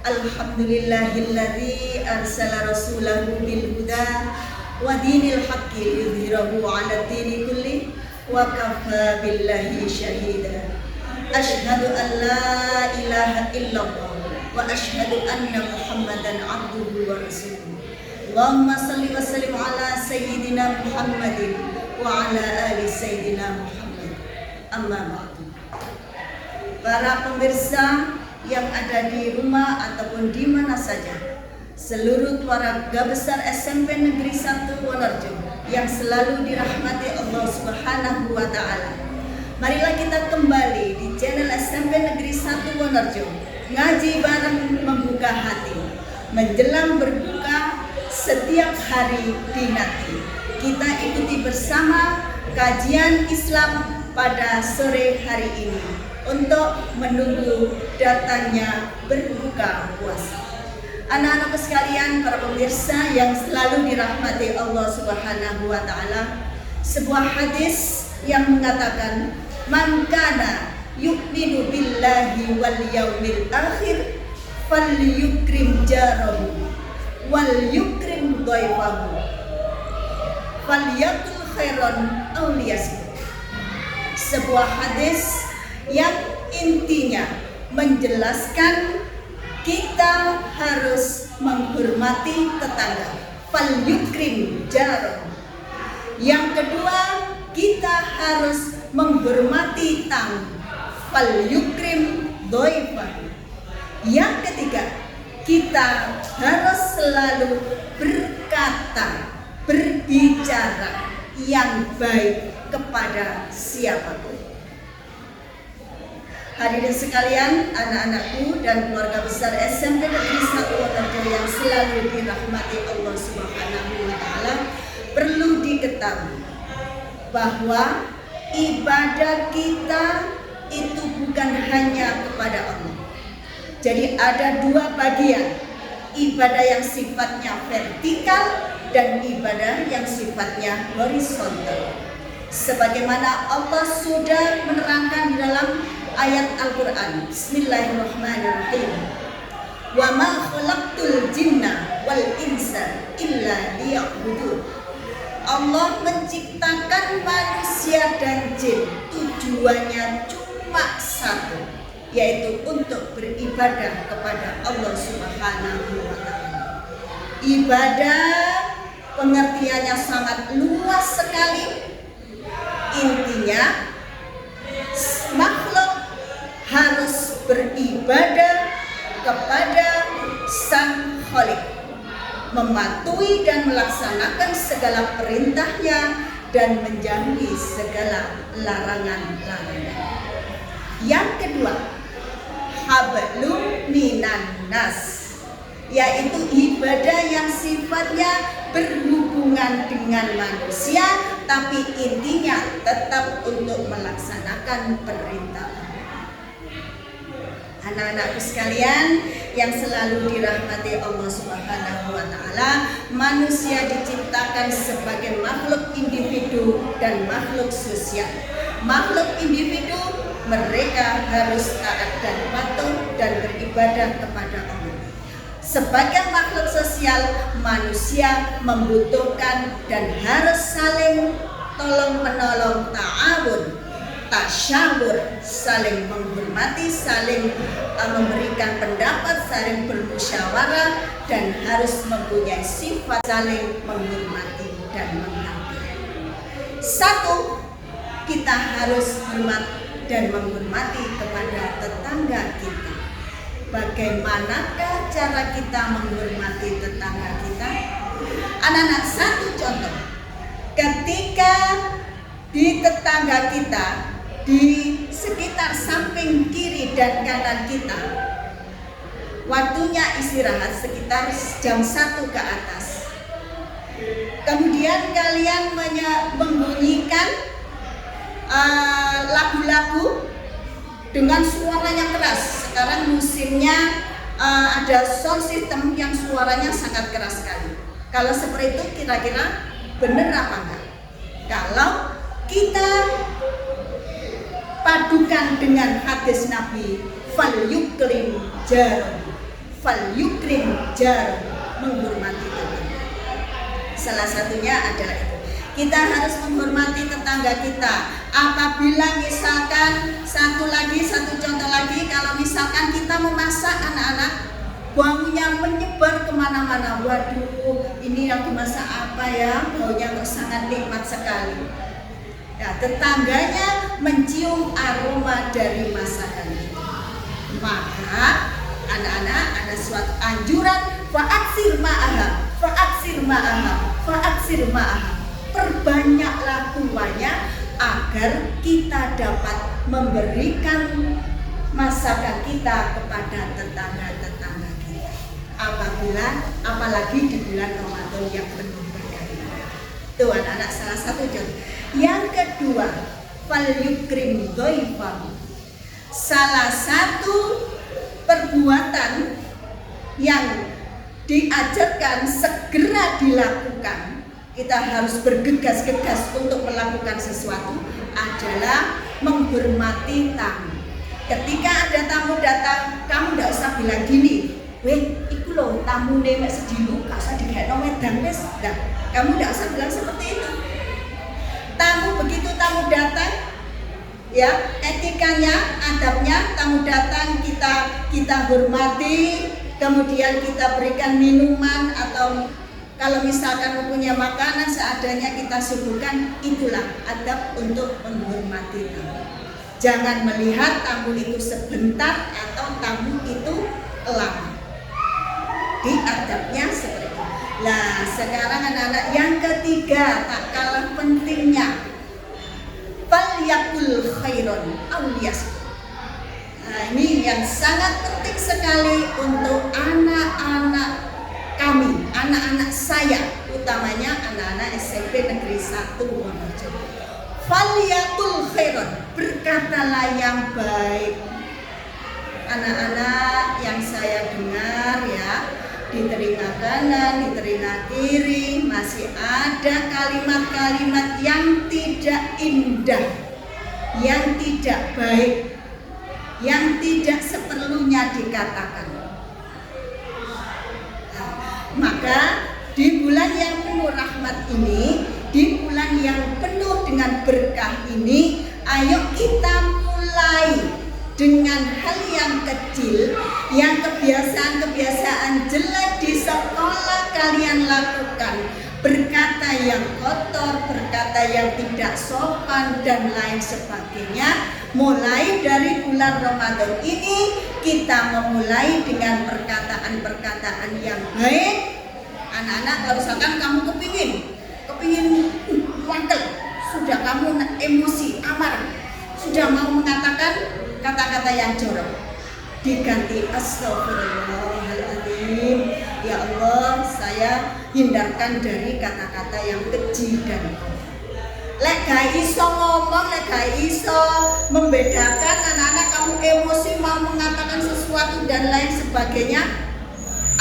Alhamdulillahilladzi arsala rasulahu bil huda wa dinil haqqi yudhhirahu 'ala dini kulli wa kafa billahi syahida. Asyhadu an la ilaha illallah wa asyhadu anna Muhammadan 'abduhu wa rasuluh. Allahumma shalli wa sallim ala sayyidina Muhammadin wa ala ali sayyidina Muhammad. Amma ba'du. Para pemirsa yang ada di rumah ataupun di mana saja, seluruh keluarga besar SMP Negeri 1 Wonorejo yang selalu dirahmati Allah Subhanahu wa Ta'ala. Marilah kita kembali di channel SMP Negeri 1 Wonorejo, ngaji bareng membuka hati. Menjelang berbuka setiap hari dinanti, kita ikuti bersama kajian Islam pada sore hari ini untuk menunggu datangnya berbuka puasa. Anak-anakku sekalian, para pemirsa yang selalu dirahmati Allah Subhanahu wa Ta'ala, sebuah hadis yang mengatakan, man kana yu'minu billahi wal yaumil akhir falyukrim jarahu wal yukrim dhaifahu falyakul khairan aw liyasmut. Sebuah hadis yang intinya menjelaskan kita harus menghormati tetangga, fal yukrim jaro. Yang kedua, kita harus menghormati tamu, fal yukrim doifa. Yang ketiga, kita harus selalu berkata, berbicara yang baik kepada siapapun. Hadirin sekalian, anak-anakku dan keluarga besar SMP Negeri 1 Wonorejo yang selalu dirahmati Allah Subhanahu wa Ta'ala, perlu diketahui bahwa ibadah kita itu bukan hanya kepada Allah. Jadi ada dua bagian, ibadah yang sifatnya vertikal dan ibadah yang sifatnya horizontal. Sebagaimana Allah sudah menerangkan di dalam ayat Al-Quran, Bismillahirrahmanirrahim, wa ma khalaqtul jinna wal insa illa liya'budun. Allah menciptakan manusia dan jin tujuannya cuma satu, yaitu untuk beribadah kepada Allah Subhanahu wa Ta'ala. Ibadah pengertiannya sangat luas sekali. Intinya makhluk harus beribadah kepada Sang Khalik, mematuhi dan melaksanakan segala perintahnya dan menjauhi segala larangan-larangan. Yang kedua, hablum minan nas, yaitu ibadah yang sifatnya berhubungan dengan manusia, tapi intinya tetap untuk melaksanakan perintah. Anak-anakku sekalian yang selalu dirahmati Allah Subhanahu wa Ta'ala, manusia diciptakan sebagai makhluk individu dan makhluk sosial. Makhluk individu, mereka harus taat dan patuh dan beribadah kepada Allah. Sebagai makhluk sosial, manusia membutuhkan dan harus saling tolong-menolong, ta'awun, tasyawur, saling menghormati, saling memberikan pendapat, saling bermusyawarah, dan harus mempunyai sifat saling menghormati dan menghargai. Satu, kita harus hormat dan menghormati kepada tetangga kita. Bagaimanakah cara kita menghormati tetangga kita? Anak-anak, satu contoh. Ketika di tetangga kita, di sekitar samping kiri dan kanan kita, waktunya istirahat sekitar jam 1 ke atas. Kemudian kalian membunyikan lagu-lagu dengan suara yang keras. Sekarang musimnya ada sound system yang suaranya sangat keras sekali. Kalau seperti itu kira-kira benar apa enggak? Kalau kita padukan dengan hadis Nabi, fal yukrim jar, falyukrim jar, menghormati tetangga. Salah satunya adalah itu. Kita harus menghormati tetangga kita. Apabila misalkan satu contoh lagi, kalau misalkan kita memasak anak-anak, baunya menyebar kemana-mana. Waduh, ini yang dimasak apa ya? Baunya sangat nikmat sekali. Nah, tetangganya mencium aroma dari masakan itu. Maka anak-anak ada suatu anjuran, fa'aksir ma'aha. Perbanyaklah kuahnya agar kita dapat memberikan masakan kita kepada tetangga-tetangga kita. Apalagi di bulan Ramadan yang penuh berkah. Itu anak-anak salah satu contoh. Yang kedua, falyukrim dhaifahu. Salah satu perbuatan yang diajarkan segera dilakukan, kita harus bergegas-gegas untuk melakukan sesuatu adalah menghormati tamu. Ketika ada tamu datang, kamu tidak usah bilang gini, weh, iku loh tamu nek sedilu, gak usah digekno wedang wis. Nah, kamu tidak usah bilang seperti itu. Begitu tamu datang, ya etikanya, adabnya, tamu datang kita hormati, kemudian kita berikan minuman atau kalau misalkan mempunyai makanan seadanya kita suguhkan. Itulah adab untuk menghormati tamu. Jangan melihat tamu itu sebentar atau tamu itu lama. Di adabnya seperti itu. Nah, sekarang anak-anak yang ketiga, tak kalah pentingnya, falyakul khairon aw liyasmut. Nah, ini yang sangat penting sekali untuk anak-anak kami, anak-anak saya, utamanya anak-anak SMP Negeri 1 Wonorejo. Falyakul khairon, berkatalah yang baik. Anak-anak yang saya dengar ya, di telinga kanan, di telinga kiri masih ada kalimat-kalimat yang tidak indah, yang tidak baik, yang tidak seperlunya dikatakan. Maka di bulan yang penuh rahmat ini, di bulan yang penuh dengan berkah ini, ayo kita mulai dengan hal yang kecil, yang kebiasaan-kebiasaan jelek di sekolah kalian lakukan, berkata yang kotor, berkata yang tidak sopan dan lain sebagainya. Mulai dari bulan Ramadan ini kita memulai dengan perkataan-perkataan yang baik. Anak-anak, kalau misalkan kamu kepingin wangkel, sudah kamu emosi, amarah, sudah mau mengatakan kata-kata yang jorok, diganti astagfirullahaladzim, ya Allah saya hindarkan dari kata-kata yang keji dan kotor. Lek gak iso ngomong, lek gak iso membedakan, anak-anak kamu emosi mau mengatakan sesuatu dan lain sebagainya,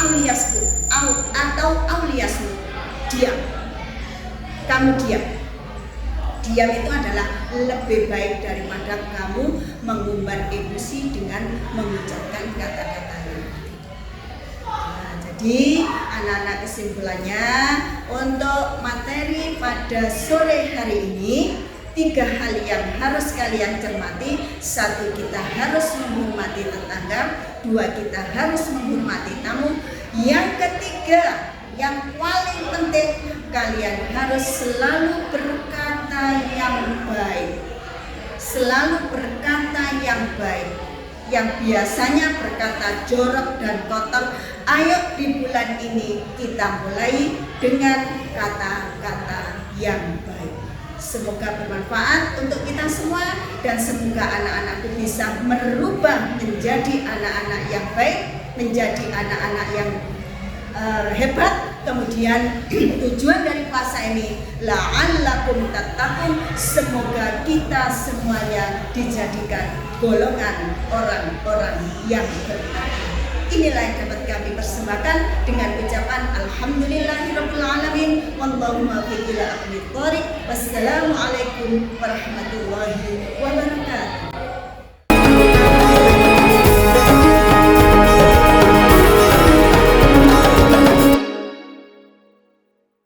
auliyasmu atau auliyasmu, diam. Kamu diam. Diam itu adalah lebih baik daripada kamu mengumbar emosi dengan mengucapkan kata-kata yang Jadi anak-anak, kesimpulannya untuk materi pada sore hari ini, 3 hal yang harus kalian cermati. 1, kita harus menghormati tetangga. 2, kita harus menghormati tamu. Yang ketiga, yang paling penting, kalian harus selalu berkata yang baik. Selalu berkata yang baik. Yang biasanya berkata jorok dan kotor, ayo di bulan ini kita mulai dengan kata-kata yang baik. Semoga bermanfaat untuk kita semua dan semoga anak-anakku bisa merubah menjadi anak-anak yang baik, menjadi anak-anak yang hebat. Kemudian tujuan dari puasa ini la'allakum tattaqun, semoga kita semuanya dijadikan golongan orang-orang yang bertakwa. Inilah yang dapat kami persembahkan dengan ucapan alhamdulillahirabbil alamin, wallahu muwaffiq ila aqwamit thoriq. Wassalamualaikum warahmatullahi wabarakatuh.